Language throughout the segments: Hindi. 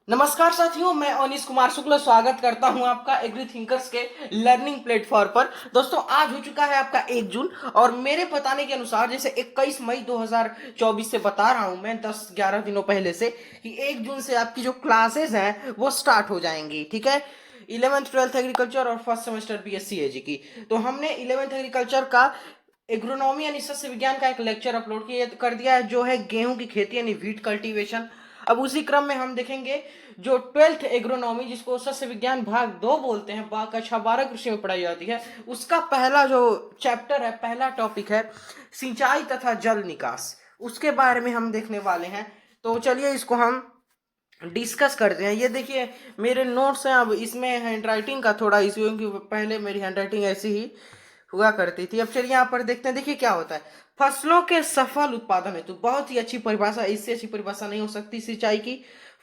नमस्कार साथियों, मैं अनीश कुमार शुक्ला स्वागत करता हूं आपका एग्री थिंकर्स के लर्निंग प्लेटफॉर्म पर। दोस्तों, आज हो चुका है आपका 1 जून और मेरे बताने के अनुसार जैसे 21 मई 2024 से बता रहा हूं मैं 10-11 दिनों पहले से कि 1 जून से आपकी जो क्लासेस हैं वो स्टार्ट हो जाएंगी। ठीक है, 11th 12th एग्रीकल्चर और फर्स्ट सेमेस्टर बीएससी एजी की। तो हमने 11th एग्रीकल्चर का एग्रोनॉमी यानी सस्य विज्ञान का एक लेक्चर अपलोड किया कर दिया है, जो है गेहूं की खेती यानी व्हीट कल्टीवेशन। अब उसी क्रम में हम देखेंगे जो 12th एग्रोनॉमी, जिसको सस्य विज्ञान भाग 2 बोलते हैं, कक्षा 12 कृषि में पढ़ाई जाती है, उसका पहला जो चैप्टर है, पहला टॉपिक है सिंचाई तथा जल निकास। उसके बारे में हम देखने वाले हैं। तो चलिए इसको हम डिस्कस करते हैं। ये देखिए मेरे नोट्स हैं। अब इसमें हैंड राइटिंग का थोड़ा इशू है क्योंकि पहले मेरी हैंड राइटिंग ऐसी ही हुआ करती थी। अब चलिए यहाँ पर देखते हैं। देखिए क्या होता है, फसलों के सफल उत्पादन हेतु, बहुत ही अच्छी परिभाषा, इससे अच्छी परिभाषा नहीं हो सकती सिंचाई की।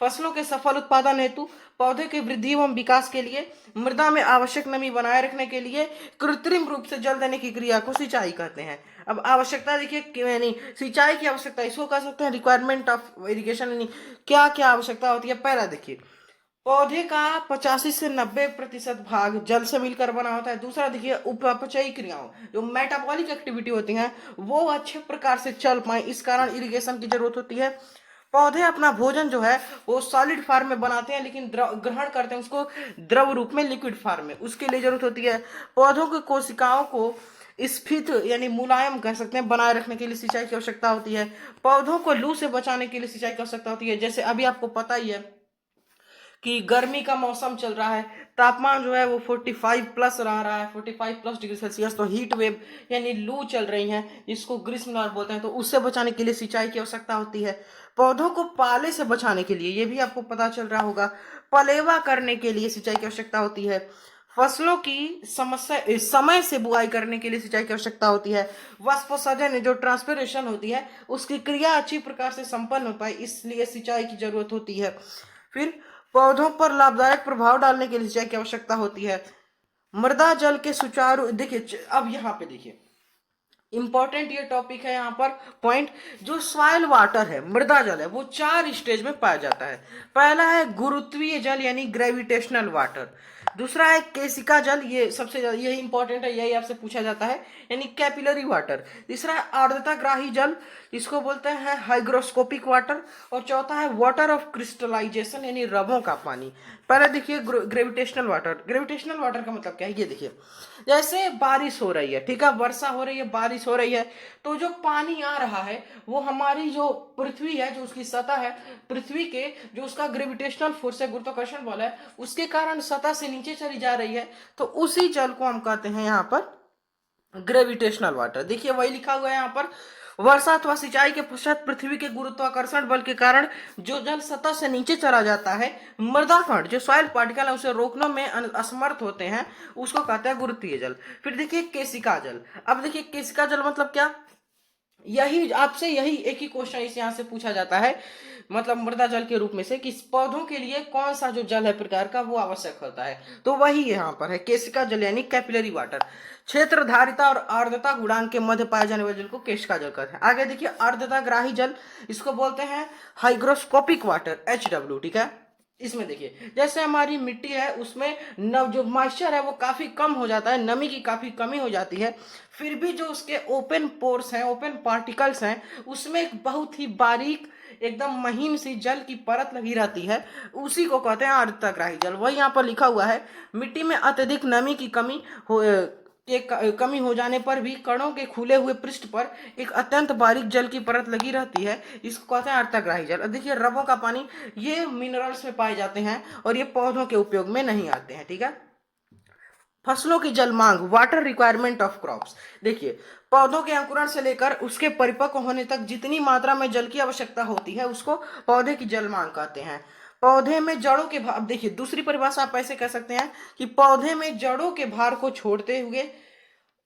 फसलों के सफल उत्पादन हेतु, पौधे की वृद्धि एवं विकास के लिए, मृदा में आवश्यक नमी बनाए रखने के लिए कृत्रिम रूप से जल देने की क्रिया को सिंचाई कहते हैं। अब आवश्यकता देखिए, यानी सिंचाई की आवश्यकता इसको कह सकते हैं रिक्वायरमेंट ऑफ इरिगेशन, यानी क्या क्या आवश्यकता होती है। पहला देखिए, पौधे का 85 से 90% भाग जल से मिलकर बना होता है। दूसरा देखिए, उपचयी क्रियाओं, जो मेटाबॉलिक एक्टिविटी होती हैं, वो अच्छे प्रकार से चल पाए, इस कारण इरिगेशन की जरूरत होती है। पौधे अपना भोजन जो है वो सॉलिड फॉर्म में बनाते हैं, लेकिन ग्रहण करते हैं उसको द्रव रूप में, लिक्विड फॉर्म में, उसके लिए जरूरत होती है। पौधों की कोशिकाओं को स्फीत यानी मुलायम कह सकते हैं बनाए रखने के लिए सिंचाई की आवश्यकता होती है। पौधों को लू से बचाने के लिए सिंचाई की आवश्यकता होती है। जैसे अभी आपको पता ही है कि गर्मी का मौसम चल रहा है, तापमान जो है वो 45 प्लस रहा है, 45+ डिग्री सेल्सियस। तो हीट वेव यानी लू चल रही है, जिसको ग्रीष्म बोलते हैं, तो उससे बचाने के लिए सिंचाई की आवश्यकता होती है। पौधों को पाले से बचाने के लिए, ये भी आपको पता चल रहा होगा, पलेवा करने के लिए सिंचाई की आवश्यकता होती है। फसलों की समस्या समय से बुआई करने के लिए सिंचाई की आवश्यकता होती है। वाष्पोत्सर्जन जो ट्रांसपिरेशन होती है, उसकी क्रिया अच्छी प्रकार से संपन्न हो पाए, इसलिए सिंचाई की जरूरत होती है। फिर पौधों पर लाभदायक प्रभाव डालने के लिए सिंचाई की आवश्यकता होती है। मृदा जल के सुचारू, देखिए अब यहाँ पे देखिए इंपॉर्टेंट ये टॉपिक है यहाँ पर पॉइंट, जो सॉइल वाटर है, मृदा जल है, वो 4 स्टेज में पाया जाता है। पहला है गुरुत्वीय जल यानी ग्रेविटेशनल वाटर। दूसरा है केशिका जल, ये सबसे ज्यादा यही इंपॉर्टेंट है, यही आपसे पूछा जाता है, यानी कैपिलरी वाटर। तीसरा है आर्द्रताग्राही जल, इसको बोलते हैं हाइग्रोस्कोपिक वाटर। और चौथा है वाटर ऑफ क्रिस्टलाइजेशन यानी रबों का पानी। पहले देखिए ग्रेविटेशनल वाटर। ग्रेविटेशनल वाटर का मतलब क्या है, ये देखिए, जैसे बारिश हो रही है, ठीक है, वर्षा हो रही है, बारिश हो रही है, तो जो पानी आ रहा है वो हमारी जो पृथ्वी है, जो उसकी सतह है, पृथ्वी के जो उसका ग्रेविटेशनल फोर्स है, गुरुत्वाकर्षण बल है, उसके कारण सतह से नीचे चली जा रही है। तो उसी जल को हम कहते हैं यहाँ पर ग्रेविटेशनल वाटर। देखिए वही लिखा हुआ है यहाँ पर, वर्षा अथवा सिंचाई के पश्चात पृथ्वी के गुरुत्वाकर्षण बल के कारण जो जल सतह से नीचे चला जाता है, मृदा कण जो सॉइल पार्टिकल है उसे रोकने में असमर्थ होते हैं, उसको कहते हैं गुरुत्वीय जल। फिर देखिए केशिका जल। अब देखिए केशिका जल मतलब क्या, यही आपसे यही एक ही क्वेश्चन इस यहाँ से पूछा जाता है, मतलब मृदा जल के रूप में से, कि पौधों के लिए कौन सा जो जल है प्रकार का वो आवश्यक होता है। तो वही यहाँ पर है केशिका जल यानी कैपिलरी वाटर। क्षेत्र धारिता और आर्द्रता गुणांक के मध्य पाए जाने वाले जल को केशिका जल कहते हैं। आगे देखिए आर्द्रता ग्राही जल, इसको बोलते हैं हाइग्रोस्कोपिक वाटर, HW। ठीक है, इसमें देखिए जैसे हमारी मिट्टी है उसमें जो मॉइस्चर है वो काफी कम हो जाता है, नमी की काफी कमी हो जाती है, फिर भी जो उसके ओपन पोर्स हैं, ओपन पार्टिकल्स हैं, उसमें एक बहुत ही बारीक एकदम महीन सी जल की परत लगी रहती है, उसी को कहते हैं आर्द्रताग्राही जल। वही यहाँ पर लिखा हुआ है, मिट्टी में अत्यधिक नमी की कमी हो कमी हो जाने पर भी कणों के खुले हुए पृष्ठ पर एक अत्यंत बारीक जल की परत लगी रहती है, इसको कहते हैं आर्द्रताग्राही जल। देखिए रबों का पानी, ये मिनरल्स में पाए जाते हैं और ये पौधों के उपयोग में नहीं आते हैं। ठीक है, फसलों की जल मांग, वाटर रिक्वायरमेंट ऑफ क्रॉप्स। देखिए पौधों के अंकुरण से लेकर उसके परिपक्व होने तक जितनी मात्रा में जल की आवश्यकता होती है उसको पौधे की जल मांग कहते हैं। पौधे में जड़ों के भार, देखिए दूसरी परिभाषा आप ऐसे कह सकते हैं कि पौधे में जड़ों के भार को छोड़ते हुए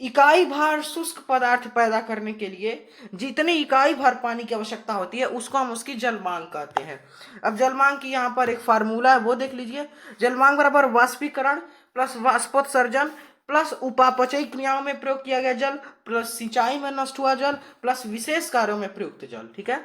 इकाई भार शुष्क पदार्थ पैदा करने के लिए जितनी इकाई भार पानी की आवश्यकता होती है उसको हम उसकी जल मांग कहते हैं। अब जल मांग की यहाँ पर एक फार्मूला है, वो देख लीजिए। जल मांग बराबर वाष्पीकरण प्लस वाष्पोत्सर्जन प्लस उपापचयी क्रियाओं में प्रयोग किया गया जल प्लस सिंचाई में नष्ट हुआ जल प्लस विशेष कार्यों में प्रयुक्त जल। ठीक है,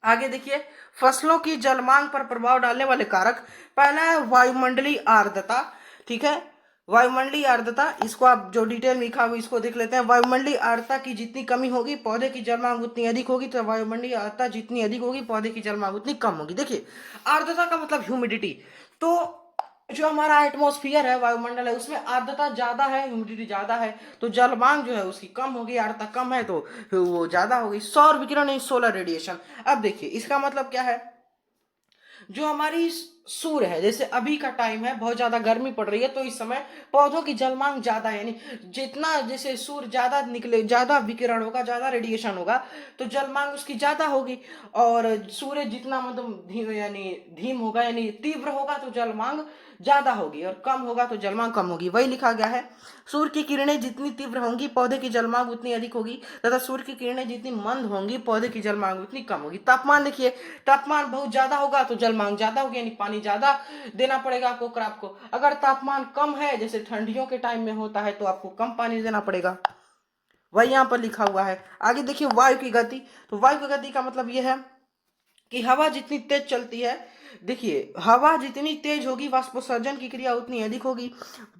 आगे देखिए, फसलों की जल मांग पर प्रभाव डालने वाले कारक, पहला है वायुमंडलीय आर्द्रता। ठीक है, वायुमंडलीय आर्द्रता, इसको आप जो डिटेल में लिखा हुआ इसको देख लेते हैं। वायुमंडलीय आर्द्रता की जितनी कमी होगी पौधे की जल मांग उतनी अधिक होगी, तो वायुमंडलीय आर्द्रता जितनी अधिक होगी पौधे की जल मांग उतनी कम होगी। देखिए, आर्द्रता का मतलब ह्यूमिडिटी। तो जो हमारा एटमॉस्फियर है, वायुमंडल है, उसमें आर्द्रता ज्यादा है, ह्यूमिडिटी ज्यादा है, तो जल मांग जो है उसकी कम होगी। आर्द्रता कम है तो वो ज्यादा होगी। सौर विकिरण यानी सोलर रेडिएशन। अब देखिए इसका मतलब क्या है, जो हमारी सूर्य है, जैसे अभी का टाइम है, बहुत ज्यादा गर्मी पड़ रही है, तो इस समय पौधों की जल मांग ज्यादा है, यानी जितना जैसे सूर्य ज्यादा निकले, ज्यादा विकिरण होगा, ज्यादा रेडिएशन होगा, तो जल मांग उसकी ज्यादा होगी। और सूर्य जितना मतलब धीम यानी धीम होगा यानी तीव्र होगा तो जल मांग ज्यादा होगी, और कम होगा तो जल मांग कम होगी। वही लिखा गया है, सूर्य की किरणें जितनी तीव्र होंगी पौधे की जल मांग उतनी अधिक होगी, तथा सूर्य की किरणें जितनी मंद होंगी पौधे की जल मांग उतनी कम होगी। तापमान देखिए, तापमान बहुत ज्यादा होगा तो जल मांग ज्यादा होगी, यानी पानी ज्यादा देना पड़ेगा आपको क्रॉप को। अगर तापमान कम है, जैसे ठंडियों के टाइम में होता है, तो आपको कम पानी देना पड़ेगा। वही यहाँ पर लिखा हुआ है। आगे देखिए, वायु की गति। तो वायु की गति का मतलब यह है कि हवा जितनी तेज चलती है, देखिए हवा जितनी तेज होगी वाष्पोत्सर्जन की क्रिया उतनी अधिक होगी।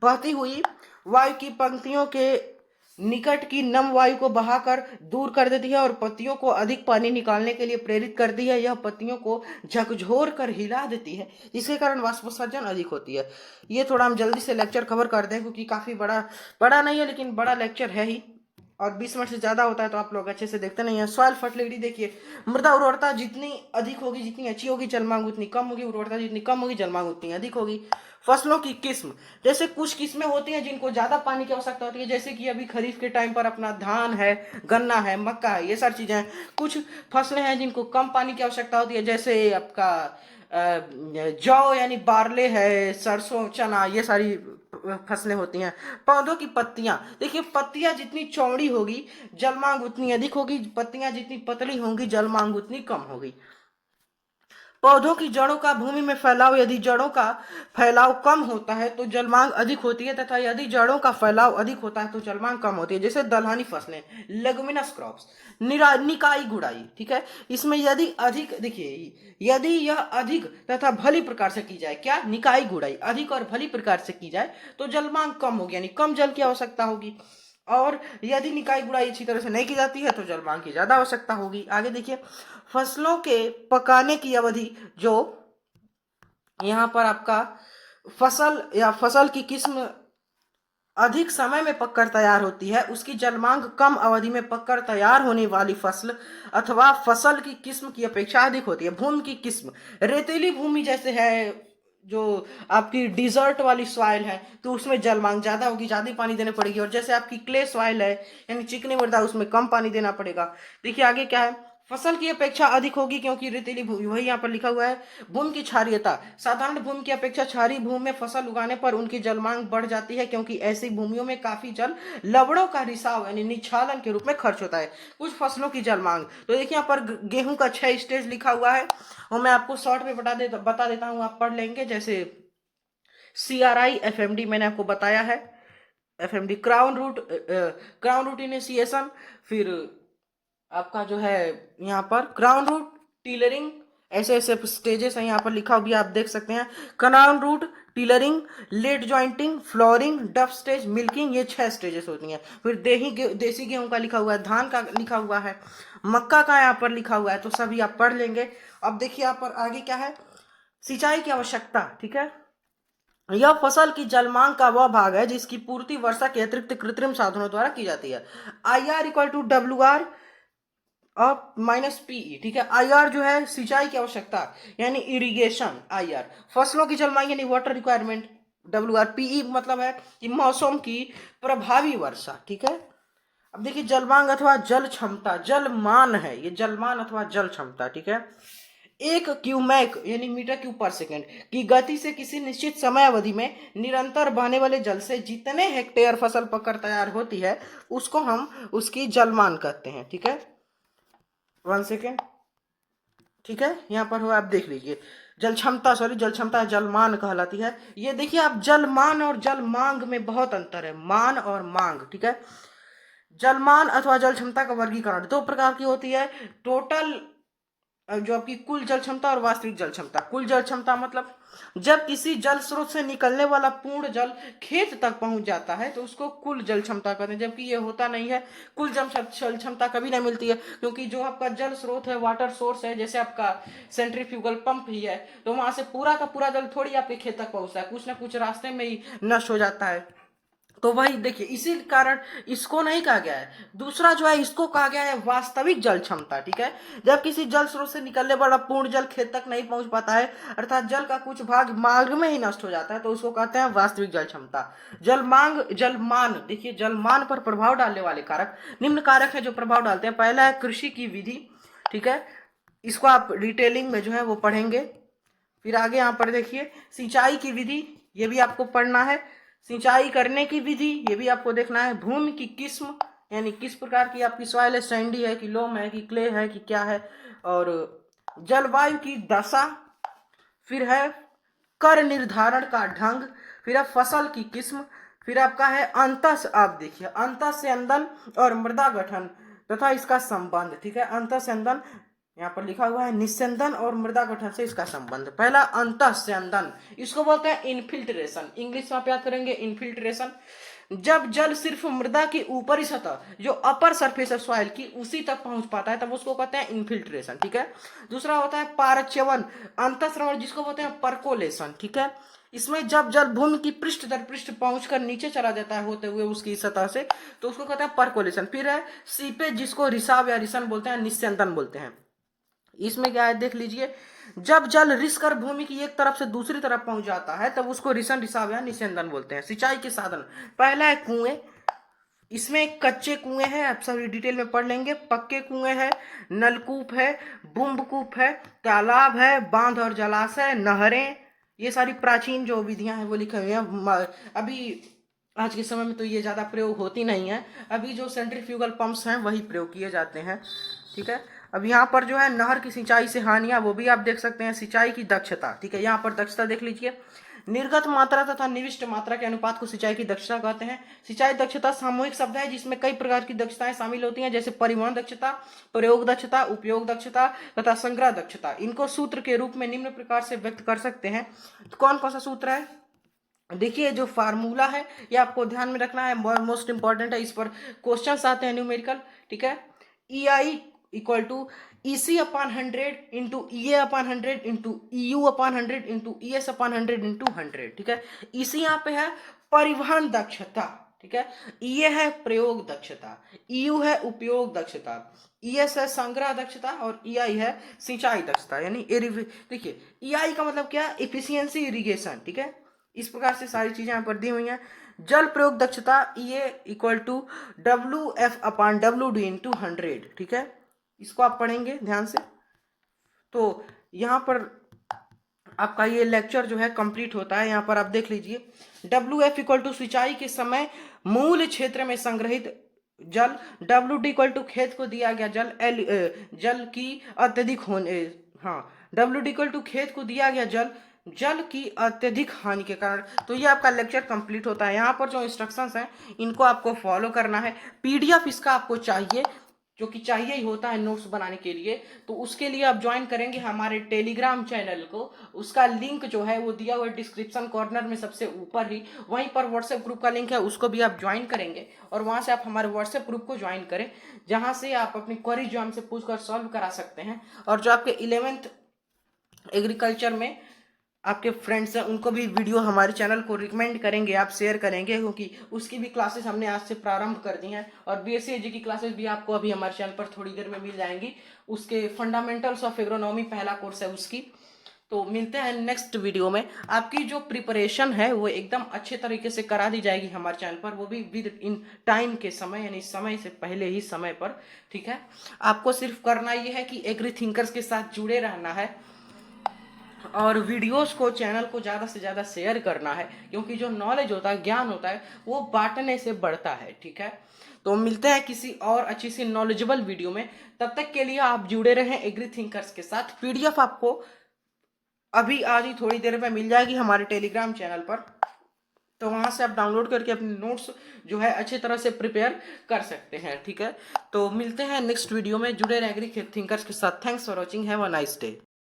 बहती हुई वायु की पंक्तियों के निकट की नम वायु को बहाकर दूर कर देती है और पत्तियों को अधिक पानी निकालने के लिए प्रेरित करती है। यह पत्तियों को झकझोर कर हिला देती है, जिसके कारण वाष्पोत्सर्जन अधिक होती है। ये थोड़ा हम जल्दी से लेक्चर कवर कर दें, क्योंकि काफी बड़ा बड़ा नहीं है लेकिन बड़ा लेक्चर है ही, और 20 मिनट से ज्यादा होता है तो आप लोग अच्छे से देखते नहीं है। सॉइल फर्टिलिटी देखिए, मृदा उर्वरता जितनी अधिक होगी, जितनी अच्छी होगी, जल मांग उतनी कम होगी। उर्वरता जितनी कम होगी, जल मांग उतनी अधिक होगी। फसलों की किस्म, जैसे कुछ किस्में होती हैं जिनको ज्यादा पानी की आवश्यकता होती है, जैसे कि अभी खरीफ के टाइम पर अपना धान है, गन्ना है, मक्का है, ये सारी चीजें हैं। कुछ फसलें हैं जिनको कम पानी की आवश्यकता होती है, जैसे आपका जौ यानी बार्ले है, सरसों, चना, ये सारी फसलें होती हैं। पौधों की पत्तियां, देखिए पत्तियां जितनी चौड़ी होगी जल मांग उतनी अधिक होगी, पत्तियां जितनी पतली होंगी जल मांग उतनी कम होगी। पौधों की जड़ों का भूमि में फैलाव, यदि जड़ों का फैलाव कम होता है तो जल मांग अधिक होती है, तथा यदि जड़ों का फैलाव अधिक होता है तो जल मांग कम होती है। जैसे दलहनी फसलें, लेगुमिनस क्रॉप्स, निकाई गुड़ाई। ठीक है, इसमें यदि अधिक, देखिए यदि यह अधिक तथा भली प्रकार से की जाए, क्या, निकाई गुड़ाई अधिक और भली प्रकार से की जाए तो जल मांग कम होगी, यानी कम जल की आवश्यकता होगी। और यदि निकाई गुड़ाई अच्छी तरह से नहीं की जाती है तो जल मांग की ज्यादा आवश्यकता होगी। आगे देखिए, फसलों के पकाने की अवधि, जो यहाँ पर आपका फसल या फसल की किस्म अधिक समय में पककर तैयार होती है, उसकी जल मांग कम अवधि में पककर तैयार होने वाली फसल अथवा फसल की किस्म की अपेक्षा अधिक होती है। भूमि की किस्म, रेतीली भूमि जैसे है, जो आपकी डिजर्ट वाली सॉइल है, तो उसमें जल मांग ज्यादा होगी, ज्यादा पानी देने पड़ेगी। और जैसे आपकी क्ले सॉइल है यानी चिकनी मृदा, उसमें कम पानी देना पड़ेगा। देखिए आगे क्या है, फसल की अपेक्षा अधिक होगी क्योंकि रेतीली भूमि, वही यहाँ पर लिखा हुआ है। भूमि की क्षारीयता, साधारण भूमि की अपेक्षा क्षारीय भूमि में फसल उगाने पर उनकी जल मांग बढ़ जाती है, क्योंकि ऐसी भूमियों में काफी जल लवणों का रिसाव यानी निक्षालन के रूप में खर्च होता है। कुछ फसलों की जल मांग, तो देखिए यहाँ पर गेहूं का 6 स्टेज लिखा हुआ है, वो मैं आपको शॉर्ट में बता देता हूँ, आप पढ़ लेंगे। जैसे CRI FMD मैंने आपको बताया है, FMD क्राउन रूट इनिशिएशन, फिर आपका जो है यहाँ पर क्राउन रूट, टीलरिंग, ऐसे ऐसे स्टेजेस हैं यहाँ पर लिखा भी, आप देख सकते हैं। Crown root, tillering, late jointing, flowering, dough stage, milking, ये 6 स्टेजेस होती हैं। फिर देसी गेहूं का लिखा हुआ है, धान का लिखा हुआ है, मक्का का यहाँ पर लिखा हुआ है, तो सभी आप पढ़ लेंगे। अब देखिए यहाँ पर आगे क्या है, सिंचाई की आवश्यकता। ठीक है, यह फसल की जल मांग का वह भाग है जिसकी पूर्ति वर्षा के अतिरिक्त कृत्रिम साधनों द्वारा की जाती है। IR = WR -- PE। ठीक है, IR जो है सिंचाई की आवश्यकता यानी इरिगेशन, IR फसलों की जल मांग यानी वाटर रिक्वायरमेंट, WR, PE मतलब है कि मौसम की प्रभावी वर्षा। ठीक है, अब देखिए जलमांग अथवा जल क्षमता, जलमान है ये, जलमान अथवा जल क्षमता। ठीक है, एक क्यूमेक यानी मीटर क्यूब पर सेकंड की गति से किसी निश्चित समय अवधि में निरंतर बहने वाले जल से जितने हेक्टेयर फसल पककर तैयार होती है उसको हम उसकी जलमान कहते हैं। ठीक है, 1 सेकेंड। ठीक है, यहाँ पर हो, आप देख लीजिए, जल क्षमता, सॉरी जल क्षमता जलमान कहलाती है। ये देखिए आप, जलमान और जल मांग में बहुत अंतर है, मान और मांग। ठीक है, जलमान अथवा जल क्षमता का वर्गीकरण 2 प्रकार की होती है। टोटल जो आपकी कुल जल क्षमता और वास्तविक जल क्षमता। कुल जल क्षमता मतलब जब किसी जल स्रोत से निकलने वाला पूर्ण जल खेत तक पहुंच जाता है तो उसको कुल जल क्षमता कहते हैं, जबकि ये होता नहीं है। कुल जल क्षमता कभी नहीं मिलती है, क्योंकि जो आपका जल स्रोत है, वाटर सोर्स है, जैसे आपका सेंट्रीफ्यूगल पंप ही है, तो वहां से पूरा का पूरा जल थोड़ी आपके खेत तक पहुंचता है, कुछ ना कुछ रास्ते में ही नष्ट हो जाता है। तो वही देखिए, इसी कारण इसको नहीं कहा गया है। दूसरा जो है, इसको कहा गया है वास्तविक जल क्षमता। ठीक है, जब किसी जल स्रोत से निकलने वाला पूर्ण जल खेत तक नहीं पहुंच पाता है, अर्थात जल का कुछ भाग मार्ग में ही नष्ट हो जाता है, तो उसको कहते हैं वास्तविक जल क्षमता। जलमान, देखिए जलमान पर प्रभाव डालने वाले कारक निम्न कारक है जो प्रभाव डालते हैं। पहला है कृषि की विधि। ठीक है, इसको आप डिटेलिंग में जो है वो पढ़ेंगे। फिर आगे यहाँ पर देखिए सिंचाई की विधि, ये भी आपको पढ़ना है। सिंचाई करने की विधि, ये भी आपको देखना है। भूमि की किस्म, यानी किस प्रकार की आपकी सॉइल है, सैंडी है कि लोम है कि क्ले है कि क्या है। और जलवायु की दशा, फिर है कर निर्धारण का ढंग, फिर है फसल की किस्म, फिर आपका है अंतः, आप देखिए अंतः स्यंदन और मृदा गठन तथा इसका संबंध। ठीक है, अंतः स्यंदन यहाँ पर लिखा हुआ है, निस्यंदन और मृदा गठन से इसका संबंध। पहला अंतः स्यंदन, इसको बोलते हैं इनफिल्ट्रेशन। इंग्लिश में आप याद करेंगे इनफिल्ट्रेशन। जब जल सिर्फ मृदा की ऊपरी सतह, जो अपर सरफेस है सॉइल की, उसी तक पहुंच पाता है, तब उसको कहते हैं इनफिल्ट्रेशन। ठीक है, दूसरा होता है पारच्यवन, अंतःस्रवण, जिसको बोलते हैं परकोलेशन। ठीक है, इसमें जब जल भूमि की पृष्ठ दर पृष्ठ पहुंचकर नीचे चला जाता है होते हुए उसकी सतह से, तो उसको कहते हैं परकोलेशन। फिर है सीपेज, जिसको रिसाव या रिसन बोलते हैं, निस्यंदन बोलते हैं। इसमें क्या है देख लीजिए, जब जल रिस कर भूमि की एक तरफ से दूसरी तरफ पहुंच जाता है, तब उसको रिसन, रिसाव या निस्यंदन बोलते हैं। सिंचाई के साधन, पहला है कुएं। इसमें कच्चे कुएं हैं, आप सभी डिटेल में पढ़ लेंगे। पक्के कुएं हैं, नलकूप है, बुम्बकूप है, तालाब है, बांध और जलाशय, नहरें, ये सारी प्राचीन जो विधियां हैं वो लिखी हुई हैं। अभी आज के समय में तो ये ज़्यादा प्रयोग होती नहीं है, अभी जो सेंट्रीफ्यूगल पंप्स हैं वही प्रयोग किए जाते हैं। ठीक है, अब यहाँ पर जो है नहर की सिंचाई से हानियां, वो भी आप देख सकते हैं। सिंचाई की दक्षता, ठीक है, यहाँ पर दक्षता देख लीजिए। निर्गत मात्रा तथा निविष्ट मात्रा के अनुपात को सिंचाई की दक्षता कहते हैं। सिंचाई दक्षता सामूहिक शब्द है जिसमें कई प्रकार की दक्षताएं शामिल होती हैं, जैसे परिवहन दक्षता, प्रयोग दक्षता, उपयोग दक्षता तथा संग्रह दक्षता। इनको सूत्र के रूप में निम्न प्रकार से व्यक्त कर सकते हैं। तो कौन कौन सा सूत्र है, देखिए जो फार्मूला है ये आपको ध्यान में रखना है, मोस्ट इंपॉर्टेंट है, इस पर क्वेश्चंस आते हैं न्यूमेरिकल। ठीक है, E I equal to EC upon 100 into EA upon 100 into EU upon 100 into ES upon 100 into 100। ठीक है, EC यहाँ पे है परिवहन दक्षता। ठीक है, EA है प्रयोग दक्षता, EU है उपयोग दक्षता, ES है संग्रह दक्षता और EI है सिंचाई दक्षता। यानी देखिए EI का मतलब क्या, एफिशिएंसी इरिगेशन। ठीक है, इस प्रकार से सारी चीजें यहाँ पर दी हुई हैं। जल प्रयोग दक्षता EA equal to WF upon WD into 100। ठीक है, इसको आप पढ़ेंगे ध्यान से। तो यहाँ पर आपका ये लेक्चर जो है कंप्लीट होता है। यहाँ पर आप देख लीजिए, WF इक्वल टू सिंचाई के समय मूल क्षेत्र में संग्रहित जल, WD इक्वल टू खेत को दिया गया जल, जल की अत्यधिक होने, हाँ WD इक्वल टू खेत को दिया गया जल, जल की अत्यधिक हानि के कारण। तो ये आपका लेक्चर कंप्लीट होता है। यहाँ पर जो इंस्ट्रक्शंस हैं इनको आपको फॉलो करना है। PDF इसका आपको चाहिए, जो कि चाहिए ही होता है नोट्स बनाने के लिए। तो उसके लिए आप ज्वाइन करेंगे हमारे टेलीग्राम चैनल को, उसका लिंक जो है वो दिया हुआ है डिस्क्रिप्शन कॉर्नर में सबसे ऊपर ही। वहीं पर व्हाट्सएप ग्रुप का लिंक है, उसको भी आप ज्वाइन करेंगे और वहां से आप हमारे व्हाट्सएप ग्रुप को ज्वाइन करें, जहां से आप अपनी क्वेरी जो हमसे पूछकर सॉल्व करा सकते हैं। और जो आपके 11th एग्रीकल्चर में आपके फ्रेंड्स हैं उनको भी वीडियो हमारे चैनल को रिकमेंड करेंगे, आप शेयर करेंगे, क्योंकि उसकी भी क्लासेस हमने आज से प्रारंभ कर दी हैं। और BSc AG की क्लासेस भी आपको अभी हमारे चैनल पर थोड़ी देर में मिल जाएंगी। उसके फंडामेंटल्स ऑफ एग्रोनॉमी पहला कोर्स है उसकी। तो मिलते हैं नेक्स्ट वीडियो में। आपकी जो प्रिपरेशन है वो एकदम अच्छे तरीके से करा दी जाएगी हमारे चैनल पर, वो भी विद इन टाइम के समय, यानी समय से पहले ही समय पर। ठीक है, आपको सिर्फ करना ये है कि एग्री थिंकर्स के साथ जुड़े रहना है और वीडियोस को, चैनल को ज़्यादा से ज़्यादा शेयर करना है, क्योंकि जो नॉलेज होता है, ज्ञान होता है, वो बांटने से बढ़ता है। ठीक है, तो मिलते हैं किसी और अच्छी सी नॉलेजेबल वीडियो में। तब तक के लिए आप जुड़े रहें एग्री थिंकर्स के साथ। PDF आपको अभी आज ही थोड़ी देर में मिल जाएगी हमारे टेलीग्राम चैनल पर। तो वहाँ से आप डाउनलोड करके अपने नोट्स जो है अच्छी तरह से प्रिपेयर कर सकते हैं। ठीक है, तो मिलते हैं नेक्स्ट वीडियो में। जुड़े रहे एग्री थिंकर्स के साथ। Thanks for watching, have a nice day.